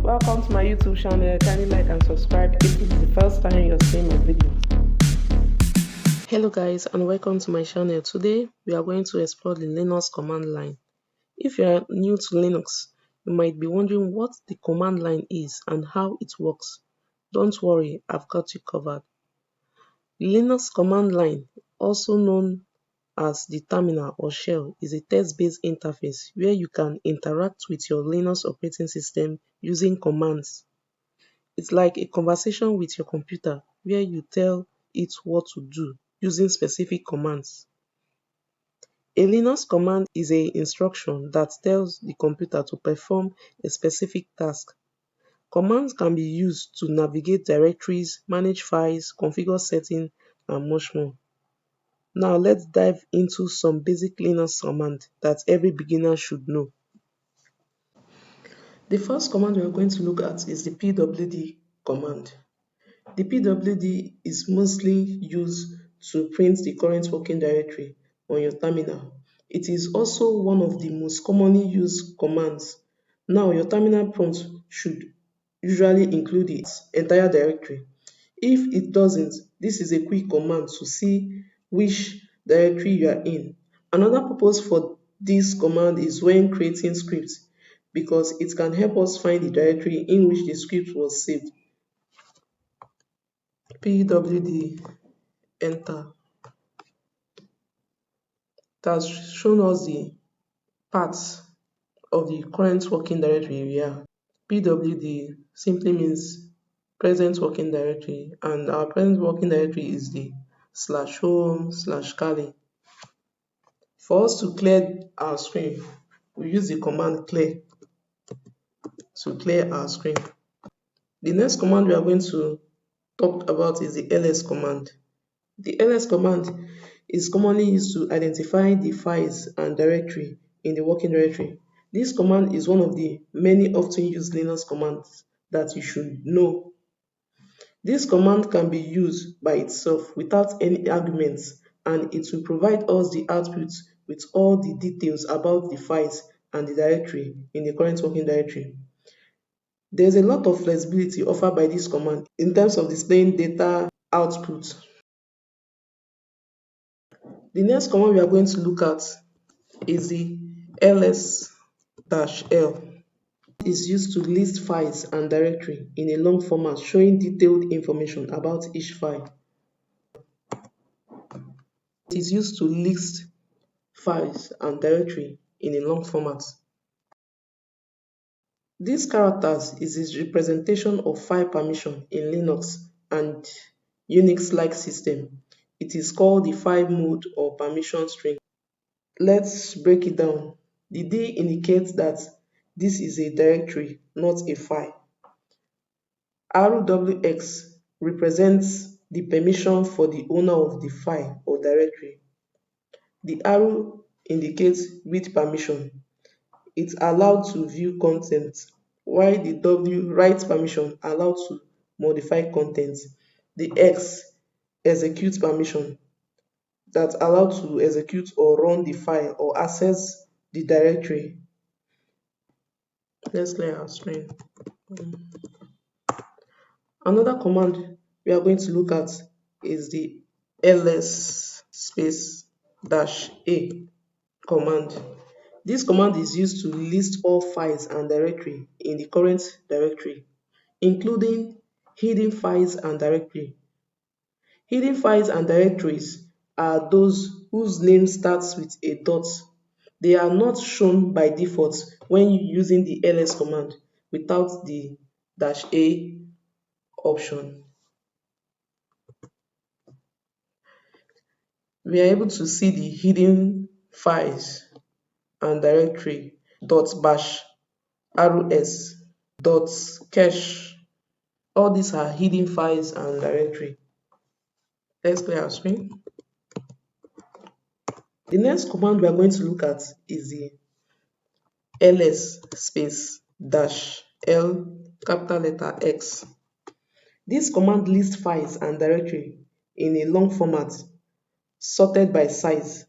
Welcome to my YouTube channel. Kindly like and subscribe if this is the first time you're seeing my videos. Hello guys, and welcome to my channel. Today we are going to explore the Linux command line. If you are new to Linux, you might be wondering what the command line is and how it works. Don't worry, I've got you covered. The Linux command line, also known as the terminal or shell, is a text-based interface where you can interact with your Linux operating system using commands. It's like a conversation with your computer where you tell it what to do using specific commands. A Linux command is an instruction that tells the computer to perform a specific task. Commands can be used to navigate directories, manage files, configure settings, and much more. Now let's dive into some basic Linux commands that every beginner should know. The first command we are going to look at is the pwd command. The pwd is mostly used to print the current working directory on your terminal. It is also one of the most commonly used commands. Now your terminal prompt should usually include the entire directory. If it doesn't, this is a quick command to see which directory you are in. Another purpose for this command is when creating scripts, because it can help us find the directory in which the script was saved. pwd enter. It has shown us the path of the current working directory we are. pwd simply means present working directory, and our present working directory is the /home/kali. For us to clear our screen, we use the command clear to clear our screen. The next command we are going to talk about is the ls command. The ls command is commonly used to identify the files and directory in the working directory. This command is one of the many often used Linux commands that you should know. This command can be used by itself without any arguments, and it will provide us the output with all the details about the files and the directory in the current working directory. There's a lot of flexibility offered by this command in terms of displaying data output. The next command we are going to look at is the ls-l. It is used to list files and directory in a long format showing detailed information about each file. It is used to list files and directory in a long format. These characters is a representation of file permission in Linux and Unix-like system. It is called the file mode or permission string. Let's break it down. The D indicates that this is a directory, not a file. RWX represents the permission for the owner of the file or directory. The arrow indicates read permission. It's allowed to view content, while the W write permission allowed to modify content. The X execute permission that allowed to execute or run the file or access the directory. Let's clear our screen. Another command we are going to look at is the ls -a command. This command is used to list all files and directory in the current directory, including hidden files and directory. Hidden files and directories are those whose name starts with a dot. They are not shown by default when using the ls command without the -a option. We are able to see the hidden files and directory .bash, rs, .cache. All these are hidden files and directory. Let's clear our screen. The next command we are going to look at is the ls -l capital letter X. This command lists files and directory in a long format sorted by size.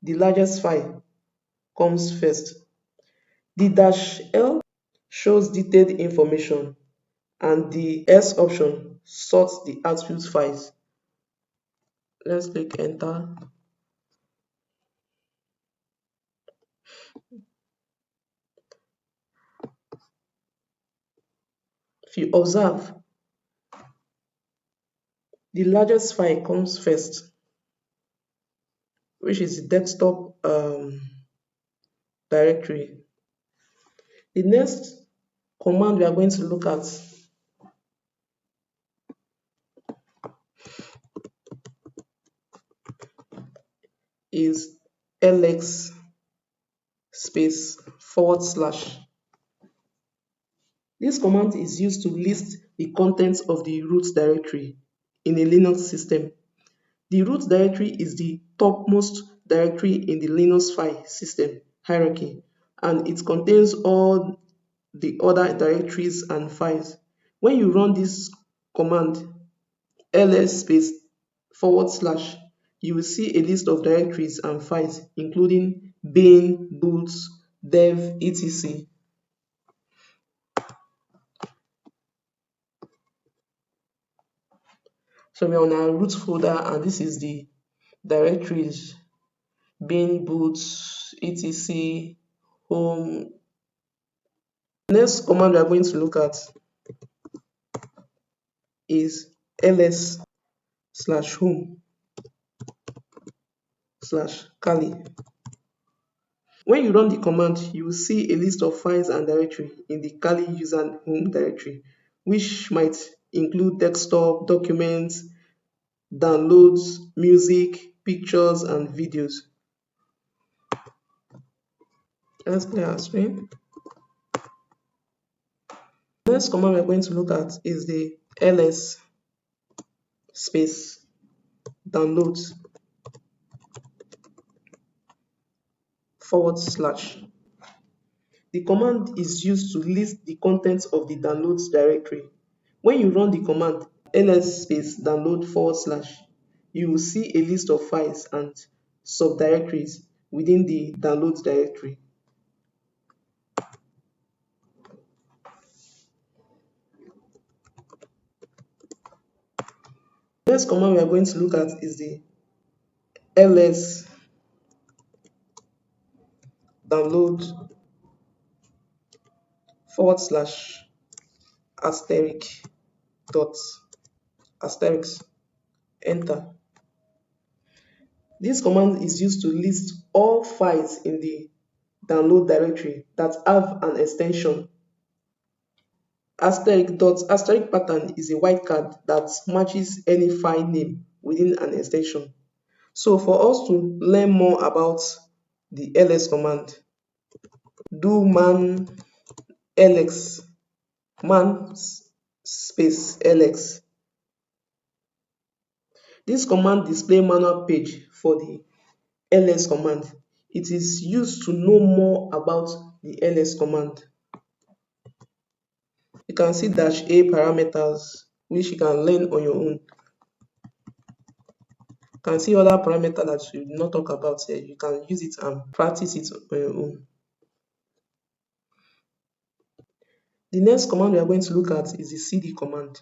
The largest file comes first. The -l shows detailed information, and the S option sorts the attribute files. Let's click enter. If you observe, the largest file comes first, which is the desktop directory. The next command we are going to look at is ls space /. This command is used to list the contents of the root directory in a Linux system. The root directory is the topmost directory in the Linux file system hierarchy, and it contains all the other directories and files. When you run this command, ls space /, you will see a list of directories and files, including bin, boot, dev, etc. So we're on our root folder, and this is the directories: bin, boot, etc, home. Next command we are going to look at is ls/home/kali. When you run the command, you will see a list of files and directory in the Kali user home directory, which might include desktop, documents, downloads, music, pictures, and videos. Let's clear our screen. The next command we're going to look at is the ls space downloads /. The command is used to list the contents of the downloads directory. When you run the command ls space download /, you will see a list of files and subdirectories within the downloads directory. The next command we are going to look at is the ls download ****. Enter. This command is used to list all files in the download directory that have an extension. Asterisk pattern is a wildcard that matches any file name within an extension. So for us to learn more about the ls command, do man space ls. This command display manual page for the ls command. It is used to know more about the ls command. You can see -a parameters, which you can learn on your own. You can see other parameters that we will not talk about here. You can use it and practice it on your own. The next command we are going to look at is the cd command.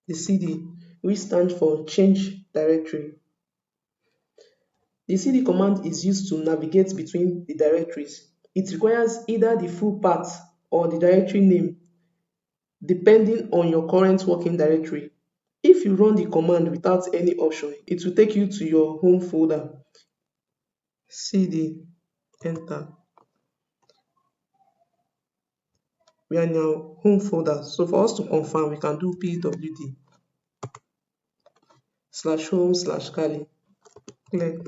The cd, which stands for change directory. The cd command is used to navigate between the directories. It requires either the full path or the directory name, depending on your current working directory. If you run the command without any option, it will take you to your home folder. cd, enter. We are in our home folder. So for us to confirm, we can do pwd /home/kali. Clear.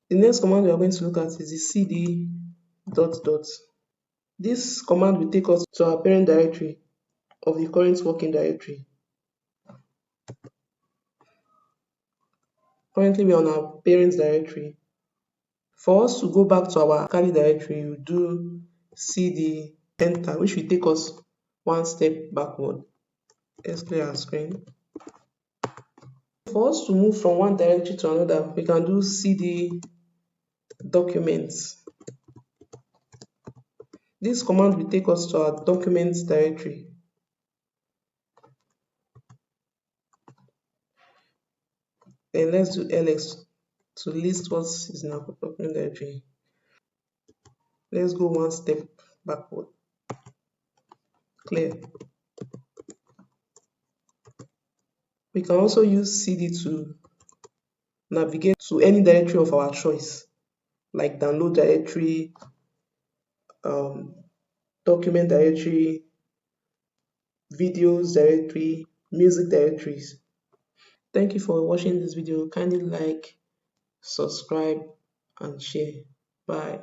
The next command we are going to look at is the cd ... This command will take us to our parent directory of the current working directory. Currently, we are on our parent directory. For us to go back to our Kali directory, we do cd enter, which will take us one step backward. Let's clear our screen. For us to move from one directory to another, we can do cd documents This command will take us to our documents directory. Then let's do ls to list what is in our document directory. Let's go one step backward. Clear. We can also use cd to navigate to any directory of our choice, like download directory, document directory, videos directory, music directories. Thank you for watching this video. Kindly like, subscribe, and share. Bye.